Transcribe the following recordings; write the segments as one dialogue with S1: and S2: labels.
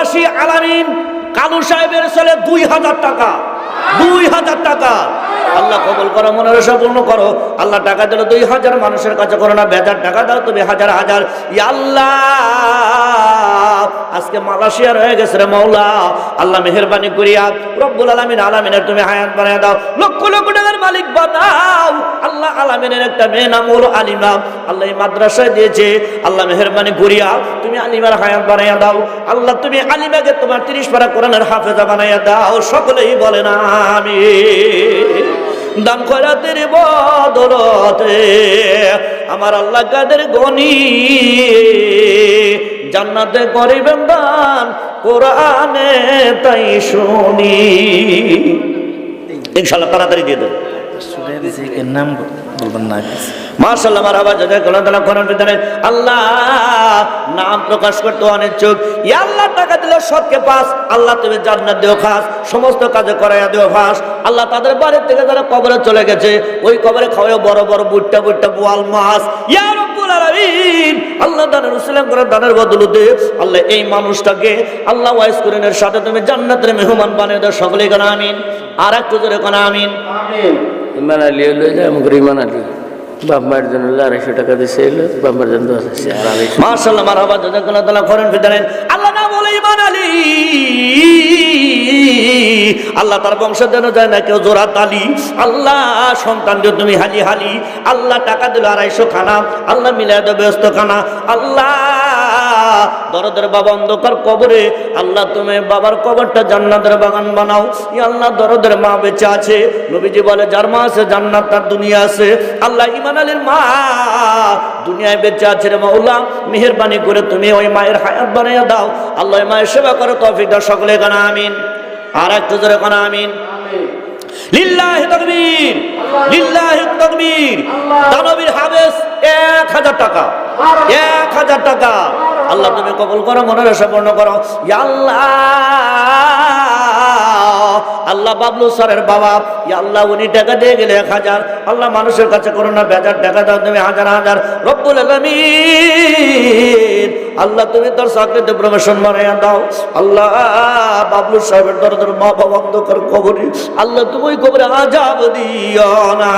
S1: প্রবাসী আলামিন কালু সাহেবের ছেলে 2000 টাকা, 2000 টাকা। আল্লাহ কবুল করো, মনের আশা পূর্ণ করো। আল্লাহ টাকা দিল 2000 মানুষের কাছে করো না, বেজার টাকা দাও তুমি হাজার হাজার। ইয়া আল্লাহ, আজকে মালয়েশিয়ার হয়ে গেছে রে মাওলা, আল্লাহ মেহেরবানি করিয়া রব্বুল আলামিন আলামিনের তুমি হায়াত বানায় দাও, লক্ষ লক্ষ টাকার মালিক বানাও। আল্লাহ আলামিনের একটা মেয়ে নাম হলো আলিমা, আল্লাহ এই মাদ্রাসায় দিয়েছে, আল্লাহ মেহেরবানি করিয়া তুমি আলিমার হায়াত বানাইয়া দাও। আল্লাহ তুমি আলিমাকে তোমার 30 পারা কোরআনের হাফেজা বানাইয়া দাও। সকলেই বলে না আমিন। দান খয়রাতের বদলতে আমার আল্লাহ কাদের গনি জান্নাতে করিবেন দান, কোরআনে তাই শুনি। ইনশাআল্লাহ তাড়াতাড়ি দিয়ে দেন।
S2: নাম বলবেন না।
S1: মাশাআল্লাহ, মারহাবা, জাযাকাল্লাহু খাইরান বিদানে। আল্লাহ নাম প্রকাশ করতে অনিচ্ছুক। ইয়া আল্লাহ, টাকা দিল সবকে পাস, আল্লাহ তুমি জান্নাত দিও খাস, সমস্ত কাজে করাইয়া দিও ফাস। আল্লাহ তাদের বাড়ি থেকে যারা কবরে চলে গেছে, ওই কবরে খাওয়াও বড় বড় বুট্টা বুট্টা বোয়াল মাছ। ইয়া রব্বুল আলামিন, আল্লাহ দানের উসিলা করে দানের বদলতে আল্লাহ এই মানুষটাকে আল্লাহ ওয়াইস করিনের সাথে তুমি জান্নাতের মেহমান বানিয়ে দাও। সকলেই কোন আমিন। আর একটু জোরে কোন আমিন।
S2: আমিন। ইমান আলী লই যায় মুগরি ইমান আলী বাবার জন্য 250 টাকা দিছে, বাবার জন্য 2,000।
S1: মাশাআল্লাহ, মারহাবা, জাযাকাল্লাহু খাইরান বিদানে। আল্লাহ না বলে ইমান আলী, আল্লাহ তার বংশধর যায় না কেউ জোড়া তালি। আল্লাহ সন্তান দিও তুমি হালি হালি। আল্লাহ টাকা দিল 250 খানা, আল্লাহ মিলায় দেবে ব্যস্ত খানা। আল্লাহ দরদের বাবা অন্ধকার কবরে, আল্লাহ তুমি বাবার কবরটা জান্নাতের বাগান বানাও। ইয়া আল্লাহ, দরদের মা বেঁচে আছে, নবীজি বলে যার মা আছে জান্নাত তার দুনিয়া আছে। আল্লাহ ইমান আলীর মা দুনিয়ায় বেঁচে আছে রে মাওলা, মেহেরবানি করে তুমি ওই মায়ের হায়াত বানাইয়া দাও। আল্লাহ ওই মায়ের সেবা করে তৌফিক দাও। সকলে কোন আমিন। আর একটু জোরে কোন আমিন। লিল্লাহি তাকবীর, লিল্লাহি তাকবীর। দানবীর হাবেস 1000 টাকা, 1000 টাকা। আল্লাহ তুমি কবুল করো, মনের আশা পূর্ণ করো। ইয়া আল্লাহ, আল্লাহ বাবলু স্যারের বাবা, ইয়া আল্লাহ উনি টাকা দিয়ে গেলে 1000। আল্লাহ মানুষের কাছে করো না, বেজার টাকা দাও তুমি হাজার হাজার। রব্বুল আলামিন, আল্লাহ তুমি তোর চাকরিতে প্রমোশন বানাইয়া দাও। আল্লাহ বাবলু সাহেবের দরদের মা বাবা অন্ধকার কবরে, আল্লাহ তুমি ওই কবরে আযাব দিও না।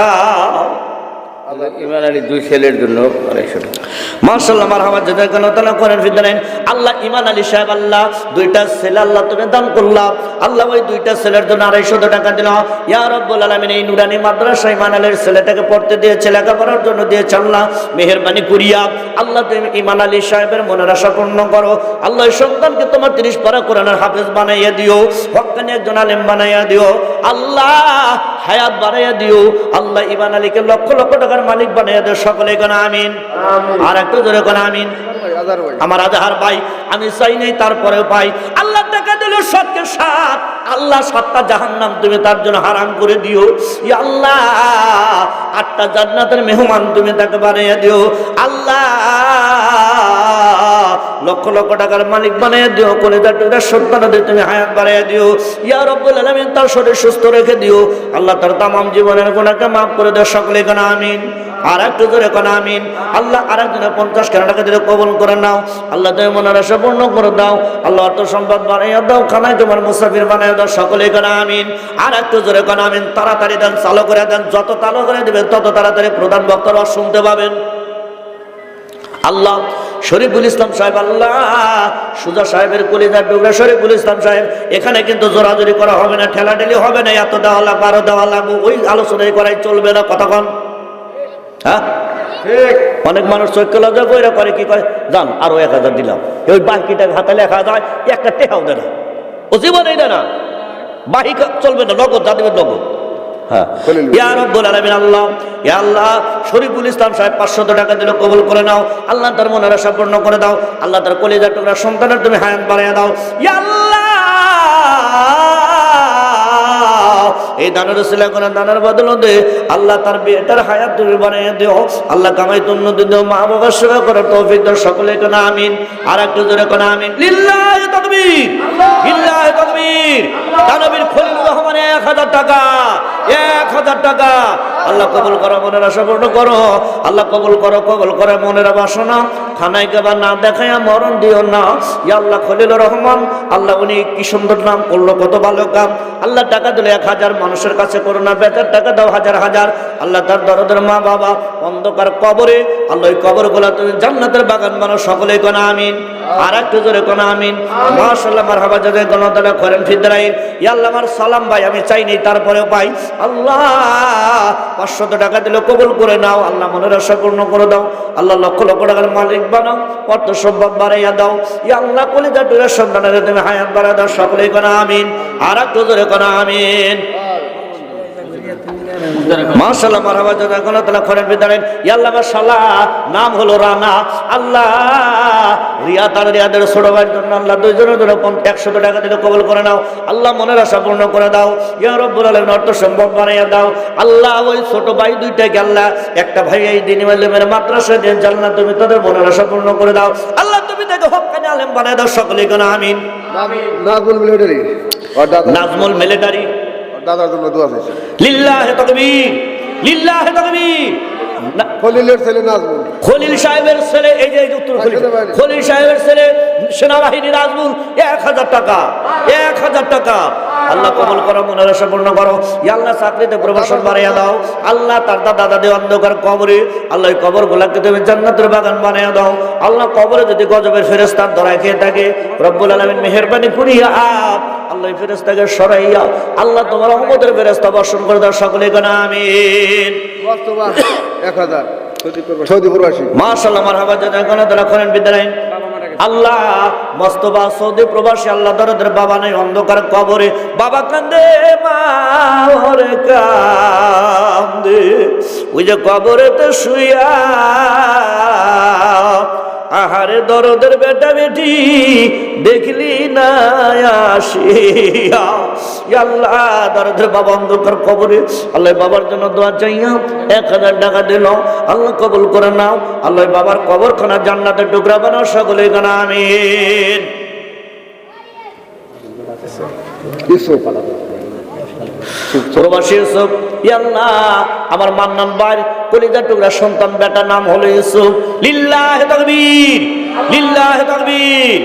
S2: ইমান আলী 2 ছেলের জন্য 250 টাকা।
S1: মাশাআল্লাহ, মারহাবা, জাযাকাল্লাহু খাইরান ফিদাইন। আল্লাহ ইমান আলী সাহেব, আল্লাহ 2টা ছেলে আল্লাহ তুমি দান করলা। আল্লাহ ওই 2টা ছেলের জন্য 250 টাকা দিল। ইয়া রব্বুল আলামিন, এই নুরানি মাদ্রাসা ইমান আলীর ছেলেটাকে পড়তে দিয়েছে, লেখাপড়ার জন্য দিয়েছে। আল্লাহ মেহেরবানি করিয়া আল্লাহ তুমি ইমান আলী সাহেবের মনের আশা পূর্ণ করো। আল্লাহ এই সন্তানকে তোমার 30 পারা কোরআনের হাফেজ বানাইয়া দিও, হক্কানি একজন আলেম বানাইয়া দিও। আল্লাহ হায়াত বানাইয়া দিও। আল্লাহ ইমান আলীকে লক্ষ লক্ষ টাকার মালিক বানাইয়া দিও। সকলে কোন আমিন। আর একটু জোরে কোন আমিন। আমার আজহার ভাই, আমি চাই নাই তারপরেও পাই। আল্লাহ টাকা দিল 7কে 7, আল্লাহ 7টা জাহান্নাম তুমি তার জন্য হারাম করে দিও। ইয়া আল্লাহ 8টা জান্নাতের মেহমান তুমি তাকে বানাইয়া দিও। আল্লাহ লক্ষ লক্ষ টাকার মালিক বানাইয়া দিও। কলিজার টুকরা সন্তানদের তুমি হায়াত বাড়াইয়া দিও। ইয়া রব্বুল আলামিন, তার শরীর সুস্থ রেখে দিও। আল্লাহ তার তামাম জীবনের গুনাহকে মাফ করে দাও। সকলে কোন আমিন। আর একটু জোরে কোন আমিন। আল্লাহ আরেকজনে 50 টাকা দিলে কবুল করে নাও। আল্লাহ তুমি মনের আশা পূর্ণ করে দাও। আল্লাহ অর্থ সম্পদ বানাইয়া দাও, খানায় তোমার মুসাফির বানাইয়া দাও। সকলে কোন আমিন। আর একটু জোরে কোন আমিন। তাড়াতাড়ি দেন, চালু করে দেন। যত চালু করে দিবেন তত তাড়াতাড়ি প্রধান বক্তারা শুনতে পাবেন। আল্লাহ শরীফুল ইসলাম সাহেব, আল্লাহ সুজা সাহেবের কলিজার টুকরা শরীফুল ইসলাম সাহেব, এখানে কিন্তু জোরাজোরি করা হবে না, ঠেলাঠেলি হবে না। এত দেওয়া লাগবে, আরো দেওয়া লাগবে, ওই আলোচনায় করাই চলবে না। কতক্ষণ? হ্যাঁ, অনেক মানুষ চৈক্যলজা কইরা করে, কি কয়, যান আরো 1000 দিলাম, ওই বাকিটা হাতে লেখা যায়, একটা টেহাও দেয় না, ও জীবনেই দেয় না। বাকি চলবে না, নগদ যা দেবে নগদ। হ্যাঁ, ইয়া রব্বুল আলামিন, আল্লাহ ইয়া আল্লাহ শরীফুল ইসলাম সাহেব 500 টাকা দিল, কবুল করে নাও। আল্লাহ তার মনের আশা পূর্ণ করে দাও। আল্লাহ তার কলিজার টুকরা সন্তানের তুমি হায়াত বাড়াইয়া দাও। ইয়া আল্লাহ এই দানের উসিলা করে দানের বদলে আল্লাহ তার বেটার হায়াত তুমি বানাইয়া দিও। আল্লাহ কামাই উন্নতি দিও, মা বাবার সেবা করার তৌফিক দাও। সকলে কোন আমিন। আর একটু জোরে কোন আমিন। লিল্লাহি তাকবীর, লিল্লাহি তাকবীর। দানবীর খলিলুর রহমানের 1000 টাকা, 1000 টাকা। আল্লাহ কবুল করো, মনের আশা পূর্ণ করো। আল্লাহ কবুল করো, কবুল করে মনের বাসনা। খানায় কেবার না দেখাইয়া মরণ দিও না। ইয়া আল্লাহ খলিলুর রহমান, আল্লাহ উনি কি সুন্দর নাম করলো, কত ভালো কাম। আল্লাহ টাকা দিলে 1000 মানুষের কাছে করো না, বেচার টাকা দাও হাজার হাজার। আল্লাহ তার দরদের মা বাবা অন্ধকার কবরে, আল্লাহ ওই কবরগুলা তুমি জান্নাতের বাগান বানাও, সকলেই কোন আমিন। আর একটু জোরে কোন আমিন। মাশাআল্লাহ, মারহাবা, জাযাকাল্লাহু তাআলা খৈরান ফিদ্রাইন। ইয়া আল্লাহ, আমার সালাম ভাই আমি চাইনি, তারপরেও পাই। আল্লাহ 500 টাকা দিলে কবুল করে নাও। আল্লাহ মনের আশা পূর্ণ করে দাও। আল্লাহ লক্ষ লক্ষ টাকার মালিক বানাও, অর্থ সম্পদ বাড়াইয়া দাও। ইয়া আল্লাহ কলিজা টুরের সন্তানের তুমি হায়াত বাড়ায় দাও, সকলেই কোন আমিন। আর একটু জোরে কোন আমিন। মাশাআল্লাহ, মারহাবা, জাযাকাল্লাহু তাআলা খৈরান ফিদ্রাইন। ইয়া আল্লাহ মাশাআল্লাহ, নাম হলো রানা। আল্লাহ রিয়াদ আর রিয়াদের ছোট ভাইয়ের জন্য আল্লাহ দুইজনের জন্য 100 টাকা দিলে কবুল করে নাও। আল্লাহ মনের আশা পূর্ণ করে দাও। ইয়া রব্বুল আলামিন, অর্থ সম্পদ বানাইয়া দাও। আল্লাহ ওই ছোট ভাই দুইটাকে আল্লাহ একটা ভাই এই দিনী আলেমের মাদ্রাসায় দেন, জান্নাত তুমি তাদের মনের আশা পূর্ণ করে দাও। আল্লাহ তুমি তাকে হক্কানি আলেম বানায় দাও, সকলেই কোন আমিন।
S3: নাজমুল মিলিটারি
S1: নাজমুল মিলিটারি,
S3: দাদার জন্য দোয়া চাইছে।
S1: লিল্লাহি তাকবীর, লিল্লাহি তাকবীর।
S3: খলিলের ছেলে নাজমুল,
S1: খলিল সাহেবের ছেলে, এই যে উত্তর খলিল, খলিল সাহেবের ছেলে সেনাবাহিনী নাজমুল, 1000 টাকা, 1000 টাকা। আল্লাহ কবুল করো, মনের আশা পূর্ণ করো। ইয়া আল্লাহ চাকরিতে প্রমোশন বাড়াইয়া দাও। আল্লাহ তার দাদা দাদি অন্ধকার কবরে, আল্লাহ এই কবরগুলাকে তুমি জান্নাতের বাগান বানাইয়া দাও। আল্লাহ কবরে যদি গজবের ফেরেশতার ধরায় খেয়ে থাকে, রব্বুল আলামিন মেহেরবানি করিয়া আল্লাহ ফেরেশতাকে সরাইয়া আল্লাহ তোমার রহমতের ফেরেশতা বর্ষণ করে দাও, সকলেই কোন আমিন।
S3: 1000 সৌদি প্রবাসী।
S1: মাশাআল্লাহ, মারহাবা, জাযাকাল্লাহু তাআলা খৈরান ফিদ্রাইন। আল্লাহ মোস্তফা সৌদি প্রবাসী, আল্লাহ দরদের বাবা নাই, অন্ধকার কবরে বাবা কান্দে, মা ওরে কান্দে, ওই যে কবরেতে শুইয়া। আহারে দরদের বেটা বেটি দেখলি না আসিয়া। ইয়া আল্লাহ দরদের বাবা অন্ধকার কবরে, আল্লাহ বাবার জন্য দোয়া চাইয়া 1000 টাকা দিল, আল্লাহ কবুল করে নাও। আল্লাহ বাবার কবরখানা জান্নাতের টুকরা বানাও, সকলেই কোন আমিন। প্রবাসী ইউসুফ, ইয়া আল্লাহ আমার মান্নান ভাই কলিজার টুকরা সন্তান বেটা নাম হলো ইউসুফ। লিল্লাহি তাকবীর, লিল্লাহি তাকবীর।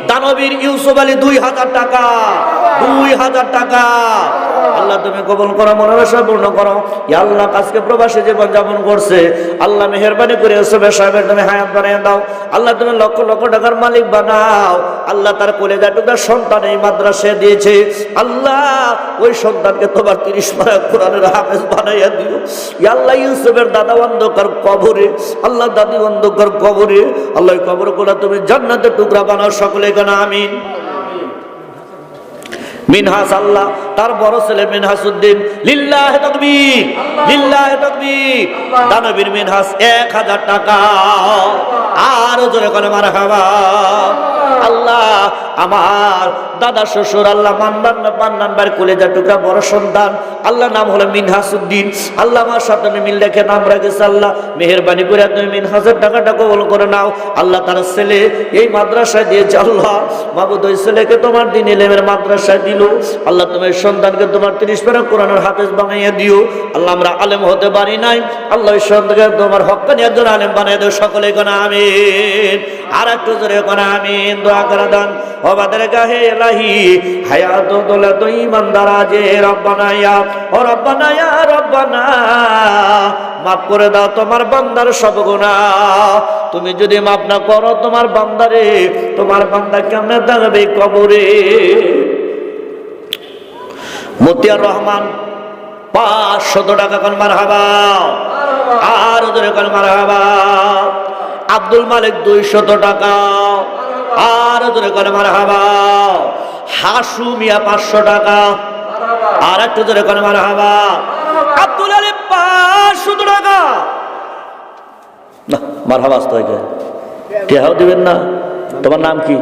S1: দানবীর ইউসুফ আলী 2000 টাকা, 2000 টাকা। আল্লাহ তুমি কবুল করো, মনের আশা পূর্ণ করো। ইয়া আল্লাহ আজকে প্রবাসী জীবন যাপন করছে, আল্লাহ মেহেরবানি করে ইউসুফের সাহেবের তুমি হায়াত বানাইয়া দাও। আল্লাহ তুমি লক্ষ লক্ষ টাকার মালিক বানাও। আল্লাহ তার কলিজা টুকরা সন্তান এই মাদ্রাসায় দিয়েছে, আল্লাহ ওই সন্তানকে তোমার 30 পারা কোরআনের হাফেজ বানাইয়া দিও। ইয়া আল্লাহ ইউসুফের দাদা অন্ধকার কবরে, আল্লাহ দাদি অন্ধকার কবরে, আল্লাহ কবরগুলো তুমি জান্নাতের টুকরা বানাও, সকলে কোন আমিন। মিনহাস, আল্লাহ তার বড় ছেলে মিনহাসউদ্দিন, লিল্লাহি তাকবীর, লিল্লাহি তাকবীর। দানবীর মিনহাস 1000 টাকা। আর জোরে করে মারহাবা। আল্লাহ আমার দাদা শ্বশুর, আল্লাহ মান্নান ভাইয়ের কলিজার টুকরা বড় সন্তান, আল্লাহ নাম হলো মিনহাসউদ্দিন। আল্লাহ আমার সাথে মিল রেখে নাম রেখেছে, আল্লাহ মেহেরবানি করে তুমি মিনহাসের টাকাটা কবুল করে নাও। আল্লাহ তার ছেলে এই মাদ্রাসায় দিয়েছে, আল্লাহ মাবুদ ওই ছেলেকে তোমার দিন ইলমের মাদ্রাসায় দিল। আল্লাহ তোমার সন্তানকে তোমার 30 পারা কোরআনের হাফেজ বানাইয়া দিও। আল্লাহ আমরা আলেম হতে পারি নাই, আল্লাহ ওই সন্তানকে তোমার হক্কানি একজন আলেম বানিয়ে দিও, সকলে কোন আমিন। আর একটু জোরে কোন আমিন। দোয়া করে দান ওবাদের গাহে ইলাহি হায়াত দৌলত ঈমানদার আজে রব্বানা ইয়া ও রব্বানা ইয়া রব্বানা, মাফ করে দাও তোমার বান্দার সব গুনাহ। তুমি যদি মাফ না করো তোমার বান্দারে, তোমার বান্দা কেমনে থাকবে কবরে। মতিয়ার রহমান 500 টাকা কোন মারহাবা। আর জোরে কোন মারহাবা। আব্দুল মালিক 200 টাকা। আর জোরে কোন মারহাবা। হাসু মিয়া 500 টাকা। আর একটু জোরে কোন মারহাবা। আব্দুল আলী 500 টাকা। না মারহাবা আসতে হয়, কেউ দিবেন না। তোমার নাম কি?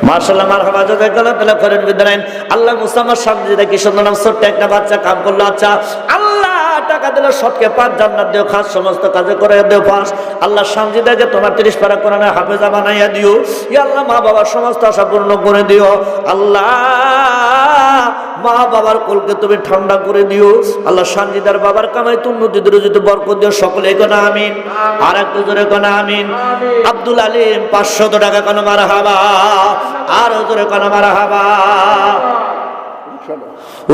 S1: মাশাআল্লাহ, মারহাবা, জাযাকাল্লাহু তাআলা খৈরান বিদারাইন। আল্লাহ মুসাম্মার সামনে দেখি সুন্দর নাম, ছোট্ট একটা বাচ্চা কাম করলো। আচ্ছা আল্লাহ টাকা দিলে সৎকে 5 জান্নাত দিও, খাস সমস্ত কাজে করে দিও 5। আল্লাহ সামজিদাকে তোমার 30 পারা কোরআনের হাফেজা বানাইয়া দিও। ইয়া আল্লাহ মা বাবার সমস্ত আশা পূর্ণ করে দিও। আল্লাহ মা বাবার কোলকে তুমি ঠান্ডা করে দিও। আল্লাহ সানজিদার বাবার কামাই তুমি উন্নতি যদি বরকত দিও। সকলে কোন আমিন। আর একটু জোরে কোন আমিন। আব্দুল আলিম 500 টাকা কোন মারহাবা। আর জোরে কোন মারহাবা।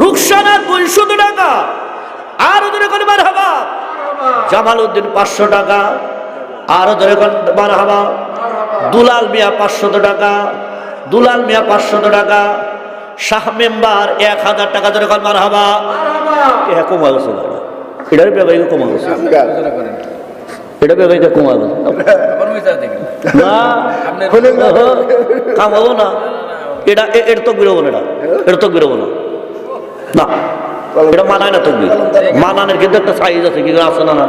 S1: রুকসানা 200 টাকা। আর জোরে কোন মারহাবা। জামালউদ্দিন 500 টাকা। আর জোরে কোন মারহাবা। দুলাল মিয়া 500 টাকা। দুলাল মিয়া 500 টাকা। শাহ মেম্বার 1000 টাকা ধরে কল মারহাবা। এ কমা গেছে না, এটার ব্যবহারিক কমা গেছে, এটা ব্যবহারিক কমা গেছে না, কামাবো না এটা, এর তো বেরোবো না, এটা তো বেরোবো না, না এটা মানায় না। তকবির মানানের কিন্তু একটা সাইজ আছে, কি আছে না? না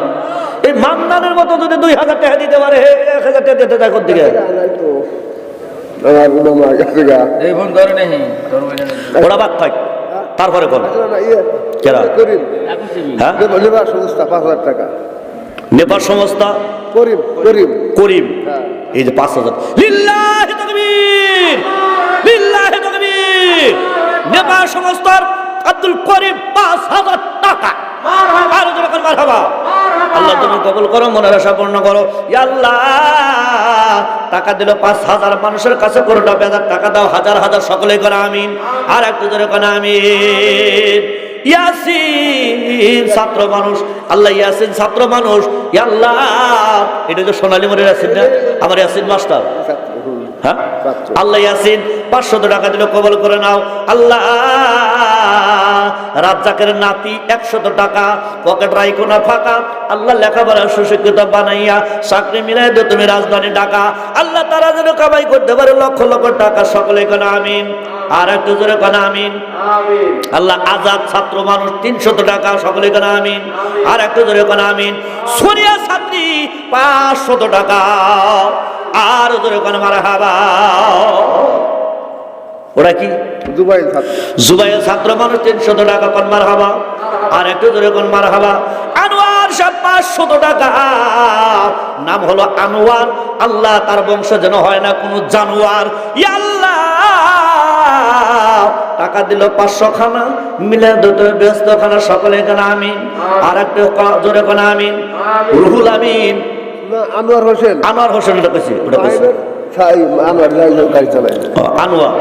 S1: এই মান্নানের মতো যদি 2000 টাকা দিতে পারে, 1000 টাকা দিতে চায় কোন দিকে? ওরা বাদ থাক, তারপরে কোন নেপাল সংস্থা করিম এই যে 5000। লিল্লাহি তাকবীর, লিল্লাহি তাকবীর। নেপাল সংস্থার আব্দুল করিম 5000 টাকা। মারহাবা। আল্লাহ তুমি কবুল করো, মনের আশা পূর্ণ করো। ইয়া আল্লাহ টাকা দিল 5000 মানুষের কাছে, কোনোটা বেজার টাকা দাও, হাজার হাজার সকলেই করে আমিন। আর একটু জোরে করে আমিন। ইয়াসিন ছাত্র মানুষ, আল্লাহ ইয়াসিন ছাত্র মানুষ। ইয়া আল্লাহ এটা যে সোনালী মনের ইয়াসিন না, আমার ইয়াসিন মাস্টার। হ্যাঁ আল্লাহ ইয়াসিন 500 টাকা দিল, কবুল করে নাও। আল্লাহ রাজ্জাকের নাতি 100 টাকা, পকেট রাইখো না ফাঁকা। আল্লাহ লেখাপড়া সুশিক্ষিত বানাইয়া চাকরি মিলাই দে তুমি রাজধানী ঢাকা। আল্লাহ তারা যেন কামাই করতে পারে লক্ষ লক্ষ টাকা, সকলে কেন আমিন। আর একটু জোরে কেন আমিন। আল্লাহ আজাদ ছাত্র মানুষ 300 টাকা, সকলে কেন আমিন। আর একটু জোরে কেন আমিন। সোনিয়া ছাত্রী 500 টাকা। আর জোরে কেন মারহাবা। ওরা কি জুবাইল ছাত্র মানুষ 300 টাকা কোন মারহাবা। আর একটু জোরে কোন মারহাবা। আনোয়ার সাহেব 500 টাকা, নাম হলো আনোয়ার। আল্লাহ তার বংশ যেন হয় না কোনো জানোয়ার। ইয়া আল্লাহ টাকা দিল 500 খানা, মিলে দুটো ব্যস্ত খানা, সকলে কেন আমিন। আর একটু জোরে কোন আমিন। রুহুল আমিন
S3: আনোয়ার হোসেন,
S1: আনোয়ার হোসেন ওটা কইছি, ওটা কইছি আনোয়ার।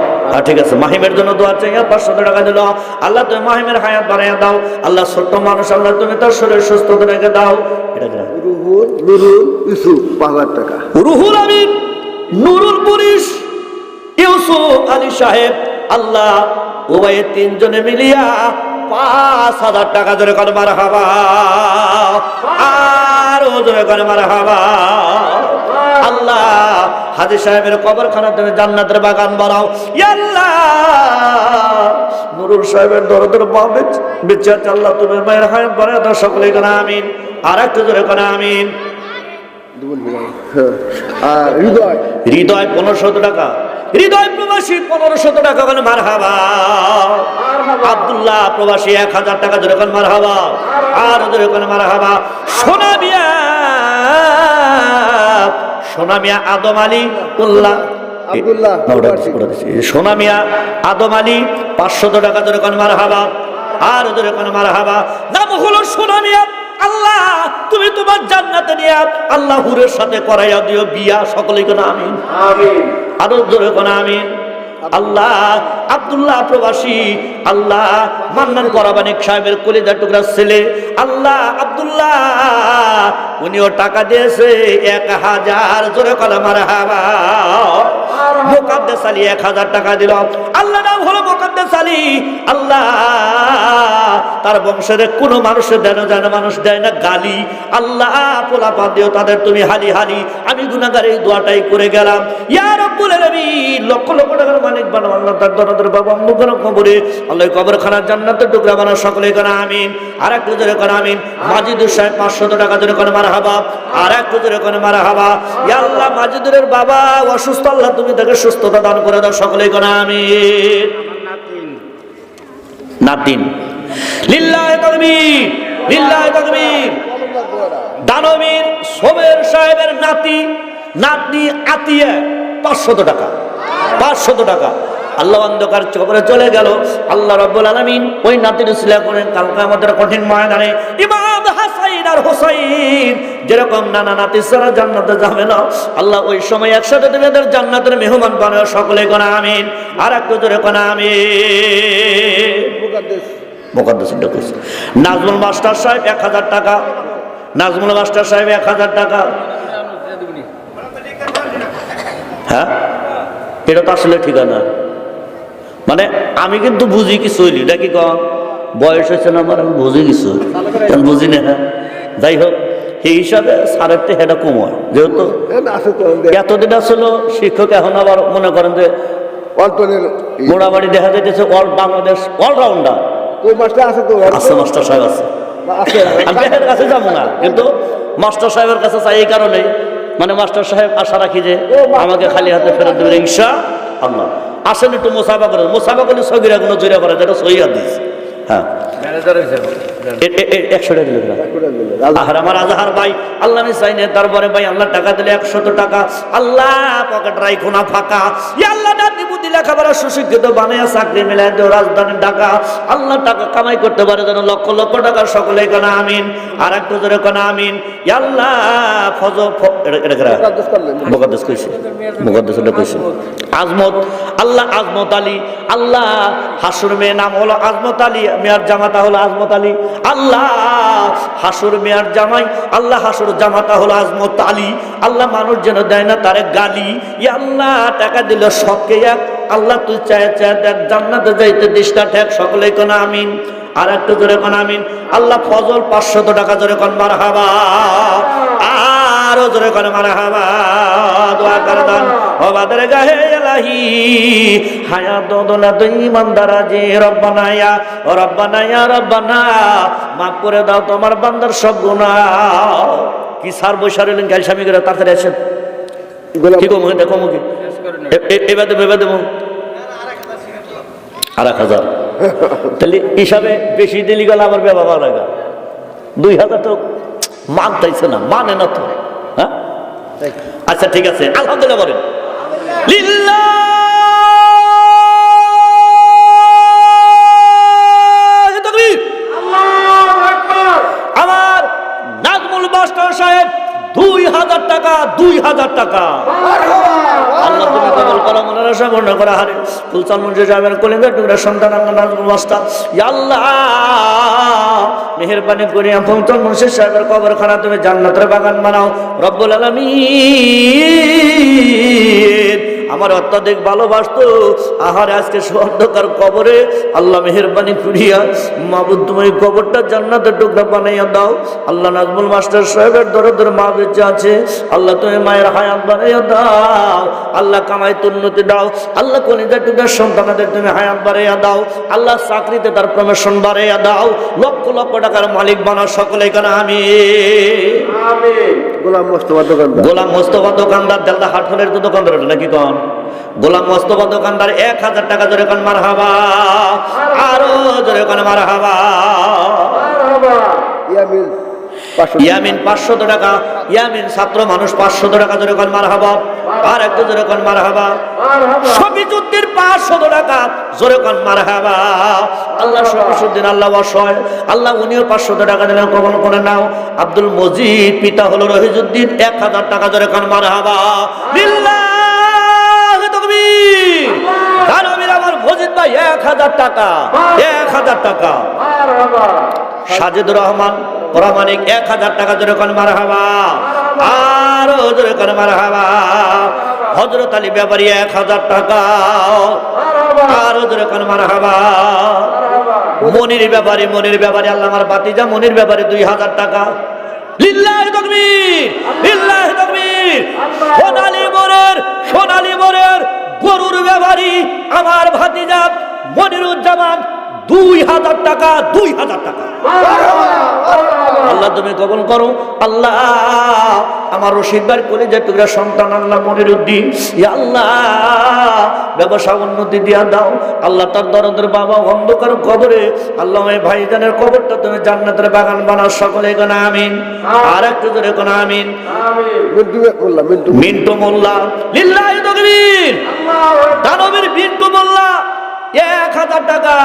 S1: ঠিক আছে, মাহিমের জন্য দোয়া চাই। 500 টাকা দিল। আল্লাহ তুমি মাহিমের হায়াত বাড়াইয়া দাও। আল্লাহ ছোট্ট মানুষ, আল্লাহ তুমি তার শরীর সুস্থ রেখে দাও। রুহুল আমিন, নুরুল পুলিশ, ইউসুফ আলী সাহেব। আল্লাহ উভয়ে 3 জনে মিলিয়া 5000 টাকা ধরে করে মারহাবা। আর জোরে করে মারহাবা। আল্লাহ হাজী সাহেবের কবরখানা তুমি জান্নাতের বাগান বানাও। ইয়া আল্লাহ নুরুল সাহেবের দরদের পাবে বেঁচে আছে, আল্লাহ তুমি মায়ের হায়াত বাড়ায় দাও, সকলেই করে আমিন। আর একটু জোরে করে আমিন। হৃদয় 1500 টাকা। হৃদয় প্রবাসী 1500 টাকা করে মারহাবা। আব্দুল্লাহ প্রবাসী 1000 টাকা জোরে করে মারহাবা। আর জোরে করে মারহাবা। সোনা মিয়া আদম আলী উল্লাহ, সোনা মিয়া আদম আলী 500 টাকা ধরে কোন মারহাবা। আর ধরে কোন মারহাবা। নাম হলো সোনা মিয়া। আল্লাহ তুমি তোমার জান্নাতে নিয়ে আল্লাহ হুরের সাথে করাইয়া দিও বিয়া, সকলেই কোন আমিন। আরো ধরে কোন আমিন। আল্লাহ আব্দুল্লাহ প্রবাসী, আল্লাহ মান্নান পরাবানিক সাহেবের কলিজা টুকরা ছেলে, আল্লাহ আব্দুল্লাহ উনিও টাকা দিয়েছে 1000 জোরে কলা মারহাবা। মুকাদ্দেস আলী 1000 টাকা দিল। আল্লাহ নাম হলো মুকাদ্দেস আলী। আল্লাহ তার বংশের কোন মানুষের দেন জানা মানুষ দেয় না গালি। আল্লাহ পোলাপান দিও তাদের তুমি হালি হালি। আমি গুনাহগার এই দোয়াটাই করে গেলাম। ইয়া রাব্বুল আলামিন লক্ষ লক্ষ টাকার মালিক বানাও আল্লাহ, তার দরদের বাবা মুখের কবরে আল্লাহ কবরখানার জান্নাতের টুকরা বানাও, সকলে করে আমিন। আর একটু জোরে করে আমিন। মাজিদুর সাহেব 500 টাকা জোরে করে মারহাবা। আর একটু জোরে করে মারহাবা। ইয়া আল্লাহ মাজিদুরের বাবা অসুস্থ, আল্লাহ তুমি তাকে সুস্থতা দান করে দাও, সকলে করে আমিন। নাতিন লিল্লাহি তাকবীর। লিল্লাহি তাকবীর। দানবীর সোবের সাহেবের নাতনি আতিয়া 500 টাকা, 500 টাকা। আল্লাহ অন্ধকার কবরে চলে গেল। আল্লাহ রাব্বুল আলামিন ওই নাতির উসিলা করে কাল কিয়ামতের কঠিন ময়দানে ইমাম হাসান আর হুসাইন যেরকম নানা নাতি ছাড়া জান্নাতে যাবে না, আল্লাহ ওই সময় একসাথে তুমি এদের জান্নাতের মেহমান বানাও। সকলে কোন আমিন। আর একটু জোরে কোন আমিন। মুকদ্দাস ডাকুস। নাজমুল মাস্টার সাহেব 1000 টাকা, নাজমুল মাস্টার সাহেব 1000 টাকা। হ্যাঁ, এটা তো আসলে ঠিকানা। মানে আমি কিন্তু বুঝি কিছু হইলি, এটা কি কম বয়স হয়েছে না আমার, আমি বুঝি কিছু বুঝি না। যাই হোক, সেই হিসাবে সারের তো এটা কম হয়, যেহেতু এতদিন আসলে শিক্ষক। এখন আবার মনে করেন যে মোটামুটি দেখা যাইতেছে অল বাংলাদেশ অলরাউন্ডার আছে। মাস্টার সাহেব আছে, আমি এর কাছে যাবো না, কিন্তু মাস্টার সাহেবের কাছে চাই এই কারণে, মানে মাস্টার সাহেব আশা রাখি যে আমাকে খালি হাতে ফেরত দেবেন ইনশাআল্লাহ। আসেন একটু মোসাফা করেন, মোসাফা করলে সগিরা কোনো জোরে করে, যেটা সহি হাদিস। হ্যাঁ, 100 টাকা দিল। আর আমার আজহার ভাই আল্লাহ চাইনে, তারপরে ভাই আল্লাহ টাকা দিলে 100 টাকা। আল্লাহ পকেট রাইখো না ফাঁকা। আল্লাহ নাতি বুদ্ধি লেখাপড়া সুশিক্ষিত বানাইয়া চাকরি মিলাই দেও রাজধানীর ঢাকা। আল্লাহ টাকা কামাই করতে পারে যেন লক্ষ লক্ষ টাকা। সকলে কেন আমিন। আর একটু জোরে কেন আমিন। আল্লাহ মুকদ্দাস কইছে, মুকদ্দাস কইছে আজমত। আল্লাহ আজমত আলী, আল্লাহ হাসুর মেয়ে নাম হলো আজমত আলী, মেয়ার জামাতা হলো আজমত আলী। আল্লাহ হাসুর মেয়ার জামাই, আল্লাহ হাসুর জামাতা হলো আজমত আলী। আল্লাহ মানুষ যেন দেয় না তারে গালি। আল্লাহ টাকা দিল সবকে এক। আল্লাহ তুই চায় দেখ জান্নাতে যাইতে দিশটা ঠেক। সকলেই কোন আমিন। আর একটু জোরে কোন আমিন। আল্লাহ ফজল 500 টাকা জোরে কোন মারহাবা। আরো জোরে কোন মারহাবা। দোয়া করে দান ওবাদের গাহে ইলাহি হায়াত দৌলত ইমানদারা জি রব্বানা ইয়া রব্বানা ইয়া রব্বানা মাফ করে দাও তোমার বান্দার সব গুনাহ। কি সার বৈশারিলেন গাল স্বামী করে তাড়াতাড়ি আসেন। কি কম হই দেখো মুখে এবারে দেবো আর 1000। তাহলে হিসাবে বেশি দিলি গেল আবার ব্যবহার লাগা 2000 তো মানতেছে না, মানে না তো। হ্যাঁ, আচ্ছা ঠিক আছে, আলহামদুলিল্লাহ বলেন লিল্লাহি তাকবীর। আমার নাজমুল মাস্টার সাহেব 2000 টাকা, 2000 টাকা। আল্লাহ তুমি কবুল করো, মনের আশা পূর্ণ করো। হারে ফুলসান মুন্সি সাহেবের কলিজার টুকরা সন্তান আল্লাহ নাজমুল মাস্টার, ইয়া আল্লাহ মেহেরবানি করে ফুলসান মুন্সি সাহেবের কবরখানা তুমি জান্নাতের বাগান বানাও রব্বুল আলামিন। আমার অত্যাধিক ভালোবাসতো আহারে আজকে অন্ধকার কবরে আল্লাহ মেহেরবানি করিয়া মাবুদ তুমি কবরটা জান্নাতের টুকরা বানাইয়া দাও। আল্লাহ নাজমুল মাস্টার সাহেবের দরদের মা বেঁচে আছে, আল্লাহ তুমি মায়ের হায়াত বানাইয়া দাও। আল্লাহ কামাই উন্নতি দাও। আল্লাহ কলিজার টুকরার সন্তানদের তুমি হায়াত বাড়াইয়া দাও। আল্লাহ চাকরিতে তার প্রমোশন বাড়াইয়া দাও। লক্ষ লক্ষ টাকার মালিক বানাও। সকলে কেন আমি
S3: গোলাম মোস্তফা দোকানদার,
S1: গোলাম মোস্তফা দোকানদার দেলদা হাটফলের তো দোকানদার নাকি কন? গোলাম মোস্তফা দোকানদার 1000 টাকা জোরে কোন মারহাবা। আরো জোরে কোন মারহাবা। ইয়ামিন 500 টাকা। ইয়ামিন ছাত্র মানুষ 500 টাকা জোরে কোন মারহাবা। আর একটু জোরে কোন মারহাবা। শফিজুদ্দিন 500 টাকা জোরে কোন মারহাবা। আল্লাহ শফিজুদ্দিন আল্লাহ ওয়াসয়, আল্লাহ উনিও 500 টাকা দিলেন, কবুল করে নাও। আব্দুল মজিদ পিতা হলো রহিজুদ্দিন 1000 টাকা জোরে কোন মারহাবা। লিল্লাহি তাকবীর। দানবীর আমার মজিদ ভাই 1000 টাকা, 1000 টাকা। সাজিদুর রহমান প্রামাণিক 1000 টাকা জোরে কোন মারহাবা। আরো জোরে কোন মারহাবা। হযরত আলী ব্যাপারী 1000 টাকা। আরো জোরে কোন মারহাবা। মনির ব্যাপারী আল্লাহ আমার ভাতিজা মনির ব্যাপারী 2000 টাকা। লিল্লাহি তাকবীর, লিল্লাহি তাকবীর। সোনালী মোড়ের গরুর ব্যাপারী আমার ভাতিজা মনিরুজ্জামান 2000 টাকা, 2000 টাকা। আল্লাহ তুমি কবুল করো। আল্লাহ আমার রশিদ ভাই করে যে টুকরা সন্তান আল্লাহ মনিরুদ্দিন, ইয়া আল্লাহ ব্যবসা উন্নতি দিয়া দাও। আল্লাহ তার দরদের বাবা অন্ধকার কবরে, আল্লাহ এই ভাইজানের কবরটা তুমি জান্নাতের বাগান বানাও, সকলে কোন আমিন। আর একটু জোরে কোন আমিন। মিন্টু মোল্লা, লিল্লাহি তাকবীর। দানবীর মিন্টু মোল্লা 1000 টাকা,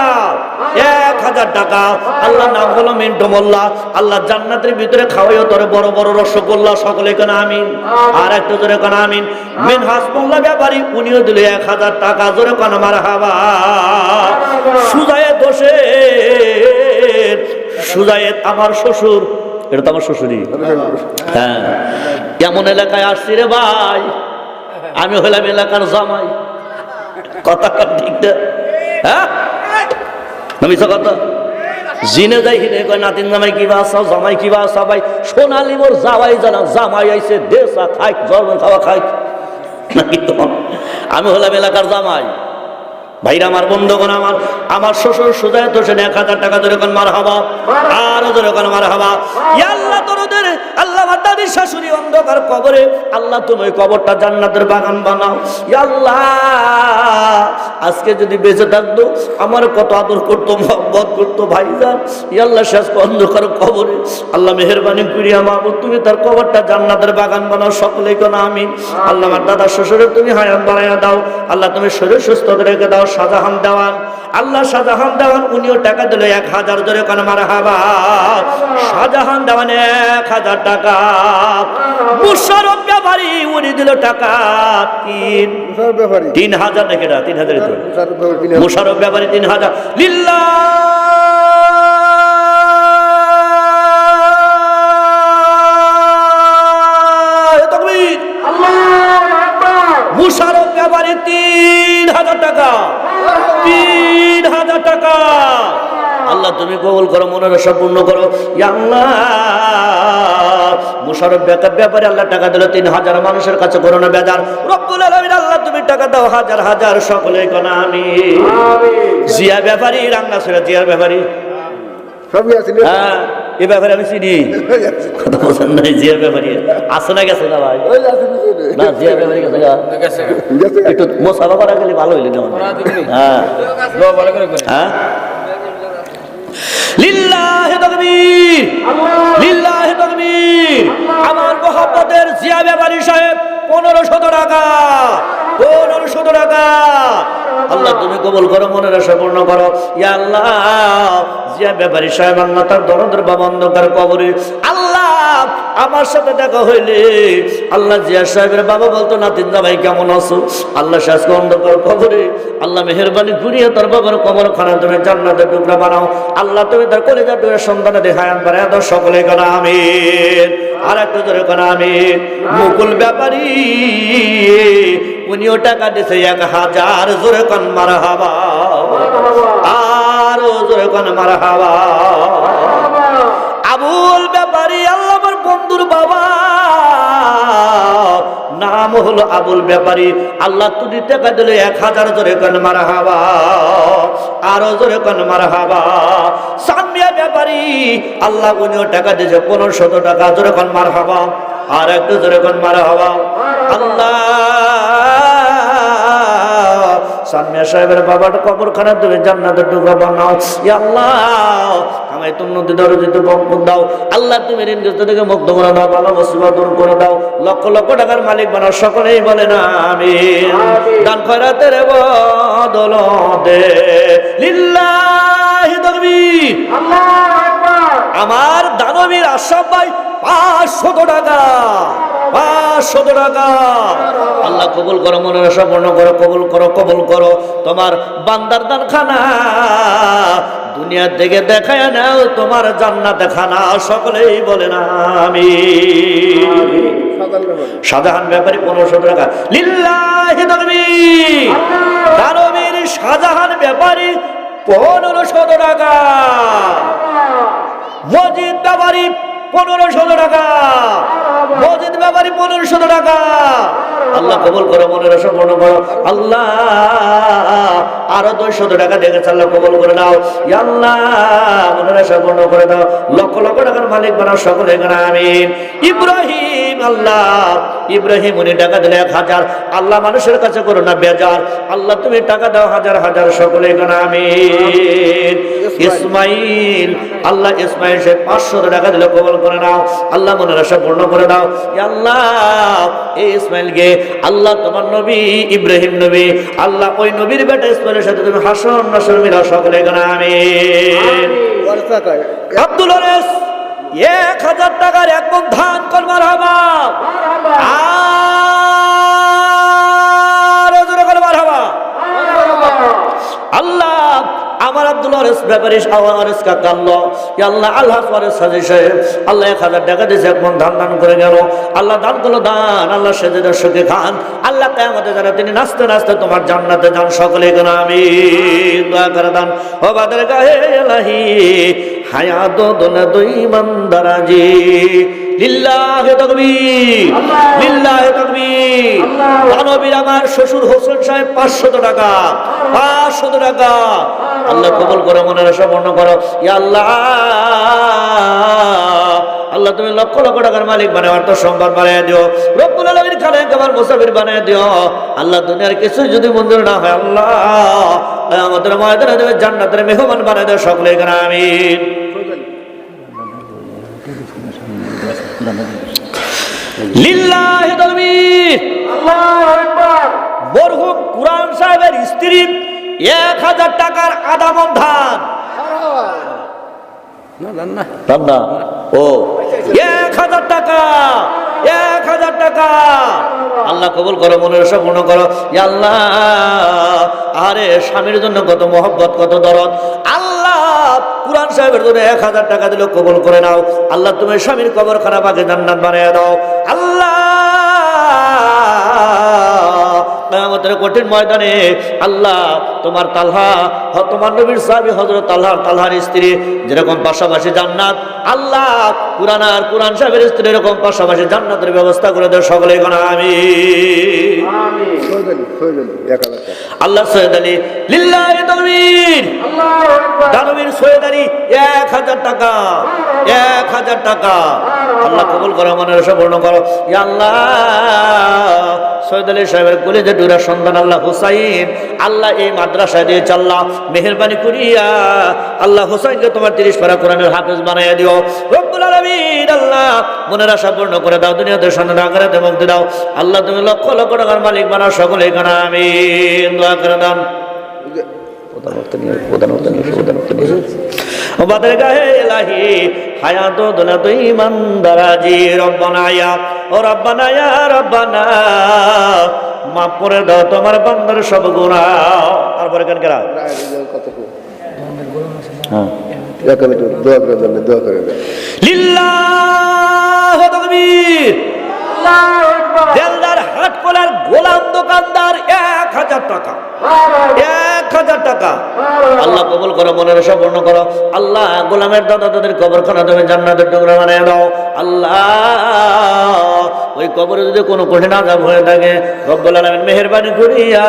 S1: 1000 টাকা। আল্লাহ নাম হলো মিন্টু মোল্লা। আল্লাহ জান্নাতের ভিতরে খাওয়াইও তোরে বড় বড় রসগোল্লা, সকলে কেন আমিন। আর একটু জোরে কেন আমিন। মিনহাস মোল্লা ব্যাপারী, উনিও দিল 1000 টাকা, জোরে কেন মারহাবা। সুজায়েত হোসেন, সুজায়েত আমার শ্বশুর, এটা তো আমার শ্বশুরই। হ্যাঁ, এমন এলাকায় আসছি রে ভাই, আমি হলাম এলাকার জামাই। কথা ঠিক না? হ্যাঁ, নমিস কথা জিনে যাই হিনে কয় নাতিন জামাই কি বাসা, জামাই কি বাসা। ভাই সোনালি মোর জামাই জানা, জামাই আইছে দেশা খাই, জন্ম খাওয়া খাই নাকি। আমি হলাম এলাকার জামাই। ভাইরা আমার বন্ধুগণ, আমার শ্বশুর সুজায়েত হোসেন 1000 টাকা ধরে কোন মারহাবা। আর ধরে কোন মারহাবা। ইয়া আল্লাহ তোদের আল্লাহ আমার দাদির শাশুড়ি অন্ধকার কবরে, আল্লাহ তুমি ওই কবরটা জান্নাতের বাগান বানাও। ইয়া আল্লাহ আজকে যদি বেঁচে থাকতো আমার কত আদর করতো, মহব্বত করতো ভাইজান। ইয়া আল্লাহ শেষ অন্ধকার কবরে, আল্লাহ মেহেরবানি করিয়া মাবুদ তুমি তার কবরটা জান্নাতের বাগান বানাও, সকলেই কোন আমিন। আল্লাহ আমার দাদা শ্বশুরের তুমি হায়াত বাড়াইয়া দাও। আল্লাহ তুমি শরীর সুস্থ রেখে দাও। শাহজাহান দেওয়ান, আল্লাহ শাহজাহান দেওয়ান, উনিও টাকা দিল 1000, ধরে কোন মারহাবা। শাহজাহান দেওয়ান 1000 টাকা। মুশারফ ব্যাপারী, উনি দিল টাকা 3000 নাকি না 3000 তো। মুশারফ ব্যাপারী 3000। লিল্লাহ তাকবীর। মুশারফ ব্যাপারী 3000 টাকা, 3000 টাকা। আল্লাহ তুমি কবুল করো, মনের আশা পূর্ণ করো। ইয়া আল্লাহ মুশারফ ব্যাপারে আল্লাহ টাকা দিল 3000, মানুষের কাছে করো না বেজার। রব্বুল আলামিন আল্লাহ তুমি টাকা দাও হাজার হাজার, সকলে কোন আমিন। জিয়া ব্যাপারী, রাঙ্গা ছেড়ে জিয়ার ব্যাপারী, হ্যাঁ এ ব্যাপারে আমি চিনি। কথা বলছেন নাই, জিয়ার ব্যাপারী আসো না গেছে না ভাই? না জিয়ার ব্যাপারী গেছে, একটু মোসাফা করা গেলে ভালো হইলে না। হ্যাঁ হ্যাঁ, লিল্লাহি তাকবীর, লিল্লাহি তাকবীর। আমার মহব্বতের জিয়া ব্যাপারী সাহেব 1500 টাকা, 1500 টাকা। আল্লাহ তুমি কবুল করো, মনের আশা পূর্ণ করো। ইয়া আল্লাহ জিয়া ব্যাপারী সাহেব, আল্লাহ তার দরদের বাবা অন্ধকার কবরে, আল্লাহ আমার সাথে দেখা হইলে আল্লাহ জিয়া সাহেবের বাবা বলতো নাতিন জামাই কেমন আছো। আল্লাহ শেষ অন্ধকার কবরে, আল্লাহ মেহেরবানি ঘুরিয়ে তার বাবার কবর খানা তুমি জান্নাতের টুকরা বানাও। আল্লাহ তুমি তার কলিজার টুকরা সন্তানের হায়াত বাড়ায় দাও, সকলে কোন আমিন। আর একটু জোরে কোন আমিন। মুকুল ব্যাপারী, উনিও টাকা দিছে 1000, জোরে কোন মারহাবা। আর জোরে কোন মারহাবা। আবুল ব্যাপারী, আল্লাহ আমার বন্ধুর বাবা, নাম হলো আবুল ব্যাপারী, আল্লাহ তুমি টাকা দিলে 1000, জোরে কোন মারহাবা। আরো জোরে কোন মারহাবা। সামিয়া ব্যাপারী, আল্লাহ উনিও টাকা দিয়েছে 1500 টাকা, জোরে কোন মারহাবা। আর একটু জোরে কোন মারহাবা। আল্লাহ সামিয়া সাহেবের বাবাটা কবরখানা তুমি জান্নাতের টুকরা বানাও। ইয়া আল্লাহ আমায় তুমি নদী দরজিতে বরকত দাও। আল্লাহ তুমি ঋণগ্রস্ত থেকে মুক্ত করে দাও, ভালো মুসিবত দূর করে দাও, লক্ষ লক্ষ টাকার মালিক বানাও, সকলেই বলে না আমিন। দান খয়রাতের বদলতে লিল্লাহি তাকবীর, আল্লাহু আকবার। আমার দানবীর আশরাফ ভাই 500 টাকা, 500 টাকা। আল্লাহ কবুল করো, মনের আশা পূর্ণ করো, কবুল করো, কবুল করো। তোমার বান্দার দানখানা দুনিয়ার দিকে দেখায় নাও, তোমার জান্নাতে খানা, সকলেই বলে না আমিন। শাহজাহান ব্যাপারী 1500 টাকা। লিল্লাহি তাকবীর। দানবীর শাহজাহান ব্যাপারী 1500 টাকা। মজিদ ব্যাপারী 1500 টাকা। মজিদ ব্যাপারী 1500 টাকা। আল্লাহ কবুল করো, মনের আশা পূর্ণ করো। আল্লাহ আরো 200 টাকা দেখেছে, আল্লাহ কবুল করে নাও। ইয়া আল্লাহ মনের আশা পূর্ণ করে দাও, লক্ষ লক্ষ টাকার মালিক বানাও সকলে কেন আমিন। ইব্রাহিম, আল্লাহ ইব্রাহিম উনি টাকা দিলে 1000, আল্লাহ মানুষের কাছে করো না বেজার, আল্লাহ তুমি টাকা দাও হাজার হাজার সকলে কেন আমিন। ইসমাইল, আল্লাহ ইসমাইল সে 500 টাকা দিলে কবুল করে নাও, আল্লাহ মনের আশা পূর্ণ করে দাও। ইয়া আল্লাহ এই ইসমাইলকে আল্লাহ তোমার নবী ইব্রাহিম নবী, আল্লাহ ওই নবীর বেটা ইসমাইলের সাথে তুমি হাসন নাসর মিলাও সকলে কেন আমিন। আব্দুল আরেস 1000 টাকার এক মণ ধান কর মারহাবা, আর জোরে করে মারহাবা। আল্লাহ আমার আব্দুল আরেস ব্যাপারী আরেস কাকা, আল্লাহ ইয়া আল্লাহ আল্লাহ আরেস হাজী সাহেব, আল্লাহ 1000 টাকা দিয়েছে, এক মণ ধান দান করে গেল, আল্লাহ দান করলো দান, আল্লাহ সেজে দর্শকে খান, আল্লাহ কিয়ামতে যারা তিনি নাচতে নাচতে তোমার জান্নাতে যান সকলে কেন আমিন। দোয়া করে দান ও বাদের গায়ে এলাহি হায়াত দোনা দুই বান্দারাজি, লিল্লাহি তাকবীর, লিল্লাহি তাকবীর। দানবীর আমার শ্বশুর হোসেন সাহেব 500 টাকা, 500 টাকা, আল্লাহ কবুল করে মনের আশা পূর্ণ করো। ইয়া আল্লাহ আল্লাহ তুমি লক্ষ লক্ষ টাকার মালিক বানাও, অর্থ সম্পদ বানিয়ে দিও, রব্বুল আলামিন খালেক আমার মুসাফির বানিয়ে দিও। আল্লাহ দুনিয়ার কিছু যদি মঞ্জুর না হয়, আল্লাহ আমাদের ময়দানে দেবে জান্নাতের মেহমান বানিয়ে দেও সকলে এখানে আমিন। লিল্লাহি তাকবীর, আল্লাহু আকবার। মরহুম কুরআন সাহেবের স্ত্রী 1000 টাকার আধা মণ ধান, না ও 1000 টাকা, 1000 টাকা, আল্লাহ কবুল করো মনের আশা পূর্ণ করো। ইয়া আল্লাহ আরে স্বামীর জন্য কত মহব্বত কত দরদ, আল্লাহ কুরআন সাহেবের জন্য 1000 টাকা দিল, কবুল করে নাও। আল্লাহ তুমি স্বামীর কবর খারাপ আগে জান্নাত বানিয়ে দাও। আল্লাহ কিয়ামতের কঠিন ময়দানে আল্লাহ তোমার তালহা, তোমার নবীর সাহাবী হযরত তালহার স্ত্রী যেরকম পাশাপাশি জান্নাত, আল্লাহ কুরআন সাহেবের স্ত্রী এরকম পাশাপাশি জান্নাতের ব্যবস্থা করে দেয় সকলে কোন আমিন। আল্লাহ সৈয়দ আলী, লিল্লাহি তাকবীর, আল্লাহু আকবার। দানবীর সৈয়দ আলী 1000 টাকা, 1000 টাকা, আল্লাহ কবুল করো মনের আশা পূর্ণ করো। ইয়া আল্লাহ সৈয়দ আলী সাহেবের কলিজা টুরা সন্তান আল্লাহ হুসাইন, আল্লাহ এই মাদ্রাসায় দিয়ে আল্লাহ মেহেরবানি করিয়া আল্লাহ হুসাইনকে তোমার 30 পারা কোরআনের হাফেজ বানাইয়া দিও রব্বুল আলামিন। আল্লাহ মনের আশা পূর্ণ করে দাও, দুনিয়াতে শান্তি আখিরাতে মুক্তি দাও। আল্লাহ তুমি লক্ষ লক্ষ টাকার মালিক বানাও সকলে কানা আমিন। দোয়া করে দাও বাদের গায়ে এলাহি হায়াত দৌলত ইমানদারাজি, রব্বানা ইয়া ও রব্বানা ইয়া রব্বানা মাফ করে দাও তোমার বান্দার সব গুনাহ। তারপরে কেন কেরা লিল্লাহি তাকবীর, আল্লাহু আকবার। দেলদার হাট কোলার গোলাম দোকানদার 1000 টাকা, 1000 টাকা, আল্লাহ কবুল করো মনের আশা পূর্ণ করো। আল্লাহ গোলামের দাদা দাদের কবরখানা তুমি জান্নাতের টুকরা বানিয়ে দাও। আল্লাহ ওই কবরে যদি কোনো কঠিন আযাব হয়ে থাকে রব্বুল আলামিন মেহেরবানি করিয়া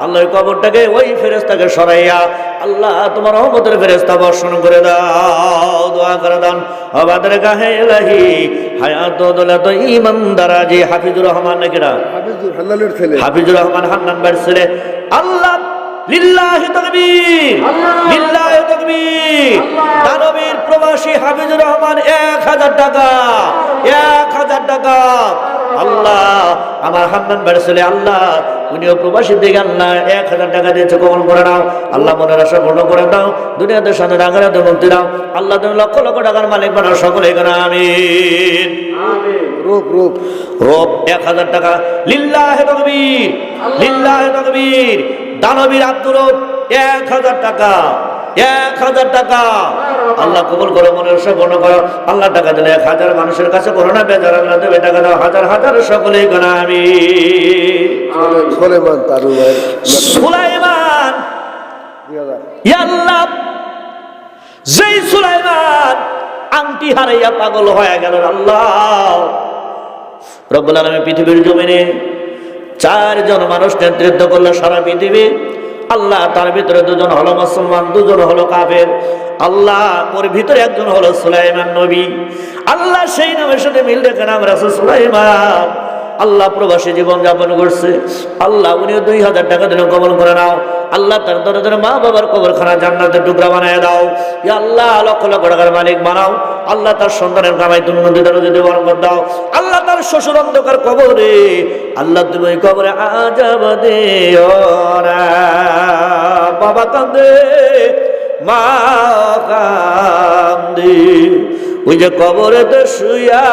S1: আল্লাহ ওই কবরটাকে ওই ফেরেশতাকে সরাইয়া আল্লাহ তোমার রহমতের ফেরেশতা বর্ষণ করে দাও। দোয়া করে দান আবাদের গাহে ইলাহি হায়াত দৌলত ইমানদারাজি হাফিজুর রহমান নাকিরা, হাফিজুর রহমান হান্নান ভাইয়ের ছেলে। আল্লাহ লিল্লাহি তাকবীর, লিল্লাহি তাকবীর। দানবীর প্রবাসী হাফিজুর রহমান 1000 টাকা, 1000 টাকা। আল্লাহ আমার হান্নান ভাইয়ের ছেলে, আল্লাহ উনিও প্রবাসী দিকে আল্লাহ 1000 টাকা দিয়েছে, কবুল করে নাও। আল্লাহ মনের আশা পূর্ণ করে দাও, দুনিয়াতে শান্তি আখিরাতে মুক্তি দাও। আল্লাহ তুমি লক্ষ লক্ষ টাকার মালিক বানাও সকলে করে আমিন। রূপ 1000 টাকা, লিল্লাহি তাকবীর, লিল্লাহি তাকবীর। দানবীর আব্দুর রব 1000 টাকা, 1000 টাকা, আল্লাহ কবুল করো মনের আশা পূর্ণ করো। আল্লাহ টাকা দিলে 1000 মানুষের কাছে করো না বেজার, আল্লাহ দেবে টাকা দাও হাজার হাজার সকলেই গোনা আমিন। সুলাইমান, ইয়া আল্লাহ যেই সুলাইমান আংটি হারাইয়া পাগল হয়ে গেল, আল্লাহ রব্বুল আলামিন পৃথিবীর জমিনে চারজন মানুষ নেতৃত্ব করলো সারা পৃথিবী। আল্লাহ তার ভিতরে দুজন হলো মুসলমান, দুজন হলো কাফের। আল্লাহ ওর ভিতরে একজন হলো সুলাইমান নবী। আল্লাহ সেই নামের সাথে মিল রেখে নাম রাখছে সুলাইমান। আল্লাহ প্রবাসী জীবন যাপন করছে। আল্লাহ উনিও 2000 টাকা দিলে কবল করে নাও। আল্লাহ তার দরদের মা বাবার কবরখানা জান্নাতের টুকরা বানায় দাও। ইয়া আল্লাহ লক্ষ লক্ষ টাকার মালিক বানাও। আল্লাহ তার সন্তানের কামাই তুমি যদি বরকত দাও। আল্লাহ তার শ্বশুর অন্ধকার কবরে, আল্লাহ তুমি ওই কবরে আযাব দিও না। বাবা কান্দে, মা কান্দে, ওই যে কবরেতে শুয়া